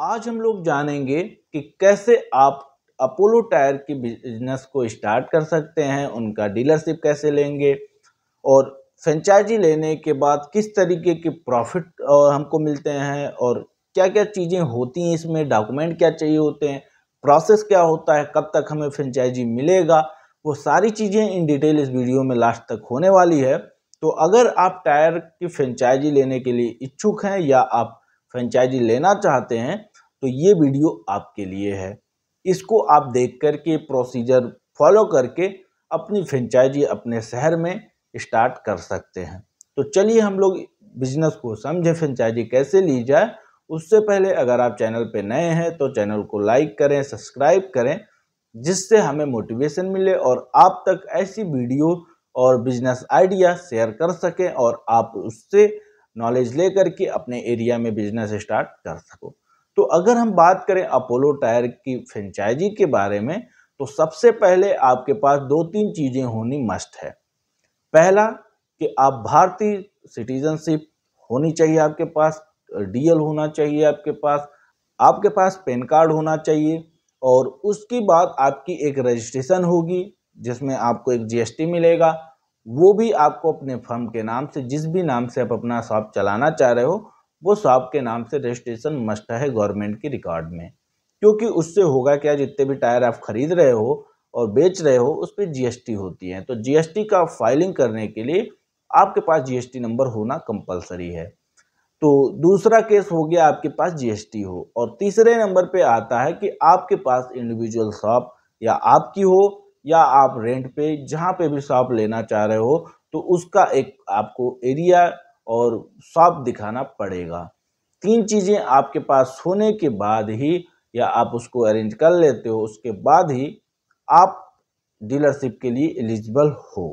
आज हम लोग जानेंगे कि कैसे आप अपोलो टायर के बिजनेस को स्टार्ट कर सकते हैं, उनका डीलरशिप कैसे लेंगे और फ्रेंचाइजी लेने के बाद किस तरीके के प्रॉफिट हमको मिलते हैं और क्या क्या चीज़ें होती हैं, इसमें डॉक्यूमेंट क्या चाहिए होते हैं, प्रोसेस क्या होता है, कब तक हमें फ्रेंचाइजी मिलेगा, वो सारी चीज़ें इन डिटेल इस वीडियो में लास्ट तक होने वाली है। तो अगर आप टायर की फ्रेंचाइजी लेने के लिए इच्छुक हैं या आप फ्रेंचाइजी लेना चाहते हैं तो ये वीडियो आपके लिए है। इसको आप देख करके प्रोसीजर फॉलो करके अपनी फ्रेंचाइजी अपने शहर में स्टार्ट कर सकते हैं। तो चलिए हम लोग बिजनेस को समझे, फ्रेंचाइजी कैसे ली जाए। उससे पहले अगर आप चैनल पे नए हैं तो चैनल को लाइक करें, सब्सक्राइब करें, जिससे हमें मोटिवेशन मिले और आप तक ऐसी वीडियो और बिजनेस आइडिया शेयर कर सकें और आप उससे नॉलेज लेकर के अपने एरिया में बिजनेस स्टार्ट कर सको। तो अगर हम बात करें अपोलो टायर की फ्रेंचाइजी के बारे में, तो सबसे पहले आपके पास दो तीन चीज़ें होनी मस्ट है। पहला कि आप भारतीय सिटीजनशिप होनी चाहिए आपके पास, डीएल होना चाहिए आपके पास पैन कार्ड होना चाहिए और उसके बाद आपकी एक रजिस्ट्रेशन होगी जिसमें आपको एक जीएसटी मिलेगा। वो भी आपको अपने फर्म के नाम से, जिस भी नाम से आप अपना शॉप चलाना चाह रहे हो, वो शॉप के नाम से रजिस्ट्रेशन मस्ट है गवर्नमेंट के रिकॉर्ड में। क्योंकि उससे होगा क्या, जितने भी टायर आप खरीद रहे हो और बेच रहे हो उस पर जीएसटी होती है। तो जीएसटी का फाइलिंग करने के लिए आपके पास जीएसटी नंबर होना कंपलसरी है। तो दूसरा केस हो गया आपके पास जीएसटी हो, और तीसरे नंबर पे आता है कि आपके पास इंडिविजुअल शॉप या आपकी हो या आप रेंट पे जहाँ पे भी शॉप लेना चाह रहे हो तो उसका एक आपको एरिया और शॉप दिखाना पड़ेगा। तीन चीज़ें आपके पास होने के बाद ही, या आप उसको अरेंज कर लेते हो उसके बाद ही आप डीलरशिप के लिए एलिजिबल हो।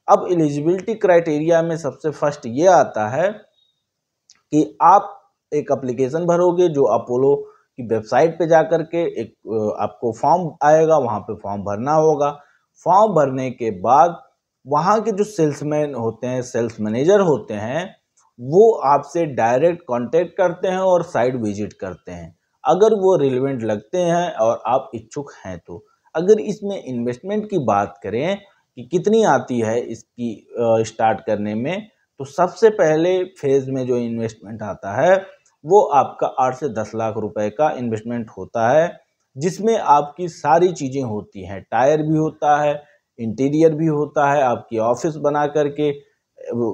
अब एलिजिबिलिटी क्राइटेरिया में सबसे फर्स्ट ये आता है कि आप एक एप्लीकेशन भरोगे जो अपोलो की वेबसाइट पे जाकर के एक आपको फॉर्म आएगा, वहाँ पे फॉर्म भरना होगा। फॉर्म भरने के बाद वहाँ के जो सेल्समैन होते हैं, सेल्स मैनेजर होते हैं, वो आपसे डायरेक्ट कांटेक्ट करते हैं और साइट विजिट करते हैं अगर वो रिलेवेंट लगते हैं और आप इच्छुक हैं तो। अगर इसमें इन्वेस्टमेंट की बात करें कि कितनी आती है इसकी स्टार्ट करने में, तो सबसे पहले फेज में जो इन्वेस्टमेंट आता है वो आपका 8 से 10 लाख रुपए का इन्वेस्टमेंट होता है, जिसमें आपकी सारी चीज़ें होती हैं। टायर भी होता है, इंटीरियर भी होता है, आपकी ऑफिस बना करके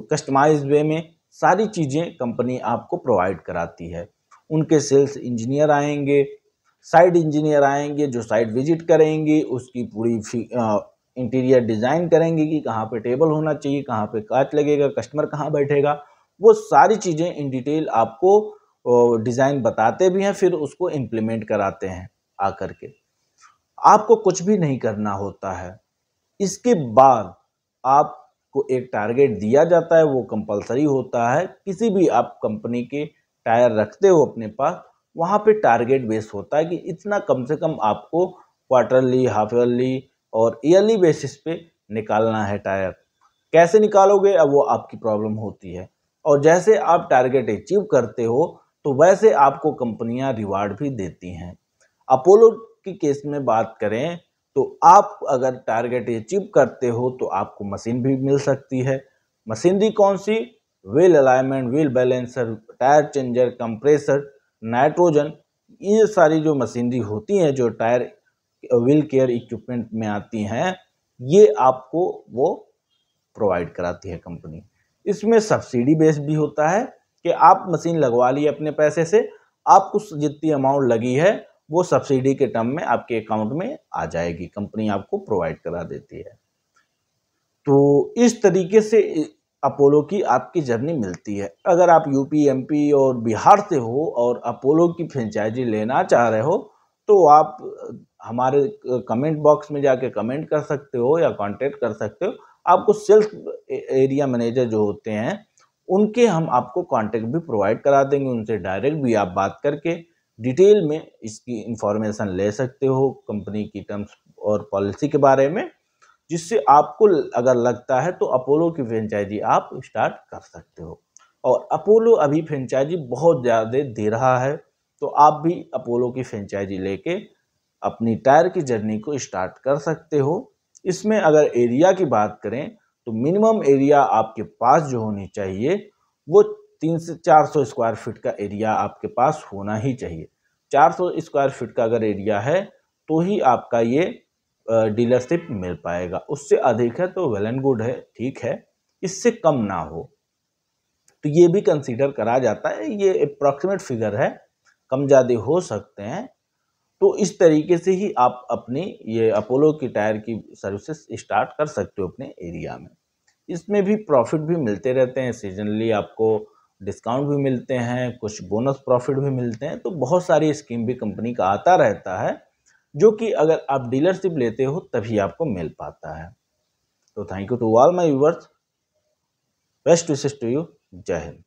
कस्टमाइज वे में सारी चीज़ें कंपनी आपको प्रोवाइड कराती है। उनके सेल्स इंजीनियर आएंगे, साइट इंजीनियर आएंगे जो साइट विजिट करेंगे, उसकी पूरी इंटीरियर डिज़ाइन करेंगे कि कहाँ पे टेबल होना चाहिए, कहाँ पे कांच लगेगा, कस्टमर कहाँ बैठेगा, वो सारी चीज़ें इन डिटेल आपको डिज़ाइन बताते भी हैं, फिर उसको इम्प्लीमेंट कराते हैं आकर के। आपको कुछ भी नहीं करना होता है। इसके बाद आपको एक टारगेट दिया जाता है, वो कंपलसरी होता है। किसी भी आप कंपनी के टायर रखते हो अपने पास, वहाँ पे टारगेट बेस होता है कि इतना कम से कम आपको क्वार्टरली, हाफ ईयरली और ईयरली बेसिस पे निकालना है टायर। कैसे निकालोगे अब वो आपकी प्रॉब्लम होती है, और जैसे आप टारगेट अचीव करते हो तो वैसे आपको कंपनियां रिवार्ड भी देती हैं। अपोलो की केस में बात करें तो आप अगर टारगेट अचीव करते हो तो आपको मशीन भी मिल सकती है। मशीनरी कौन सी? Wheel alignment, wheel balancer, tyre changer, compressor, nitrogen, ये सारी जो मशीनरी होती हैं जो टायर व्हील केयर इक्विपमेंट में आती हैं, ये आपको वो प्रोवाइड कराती है कंपनी। इसमें सब्सिडी बेस भी होता है कि आप मशीन लगवा ली अपने पैसे से, आपको जितनी अमाउंट लगी है वो सब्सिडी के टर्म में आपके अकाउंट में आ जाएगी, कंपनी आपको प्रोवाइड करा देती है। तो इस तरीके से अपोलो की आपकी जर्नी मिलती है। अगर आप यूपी, एमपी और बिहार से हो और अपोलो की फ्रेंचाइजी लेना चाह रहे हो तो आप हमारे कमेंट बॉक्स में जाके कमेंट कर सकते हो या कांटेक्ट कर सकते हो। आपको सेल्स एरिया मैनेजर जो होते हैं उनके हम आपको कांटेक्ट भी प्रोवाइड करा देंगे, उनसे डायरेक्ट भी आप बात करके डिटेल में इसकी इंफॉर्मेशन ले सकते हो कंपनी की टर्म्स और पॉलिसी के बारे में, जिससे आपको अगर लगता है तो अपोलो की फ्रेंचाइजी आप स्टार्ट कर सकते हो। और अपोलो अभी फ्रेंचाइजी बहुत ज़्यादा दे रहा है, तो आप भी अपोलो की फ्रेंचाइजी लेके अपनी टायर की जर्नी को स्टार्ट कर सकते हो। इसमें अगर एरिया की बात करें तो मिनिमम एरिया आपके पास जो होनी चाहिए वो 300 से 400 स्क्वायर फीट का एरिया आपके पास होना ही चाहिए। 400 स्क्वायर फीट का अगर एरिया है तो ही आपका ये डीलरशिप मिल पाएगा। उससे अधिक है तो वेल एंड गुड है, ठीक है, इससे कम ना हो तो ये भी कंसीडर करा जाता है। ये अप्रॉक्सीमेट फिगर है, कम ज़्यादा हो सकते हैं। तो इस तरीके से ही आप अपनी ये अपोलो की टायर की सर्विसेज स्टार्ट कर सकते हो अपने एरिया में। इसमें भी प्रॉफिट भी मिलते रहते हैं, सीजनली आपको डिस्काउंट भी मिलते हैं, कुछ बोनस प्रॉफिट भी मिलते हैं। तो बहुत सारी स्कीम भी कंपनी का आता रहता है जो कि अगर आप डीलरशिप लेते हो तभी आपको मिल पाता है। तो thank you to all my viewers, best wishes to you, जय हिंद।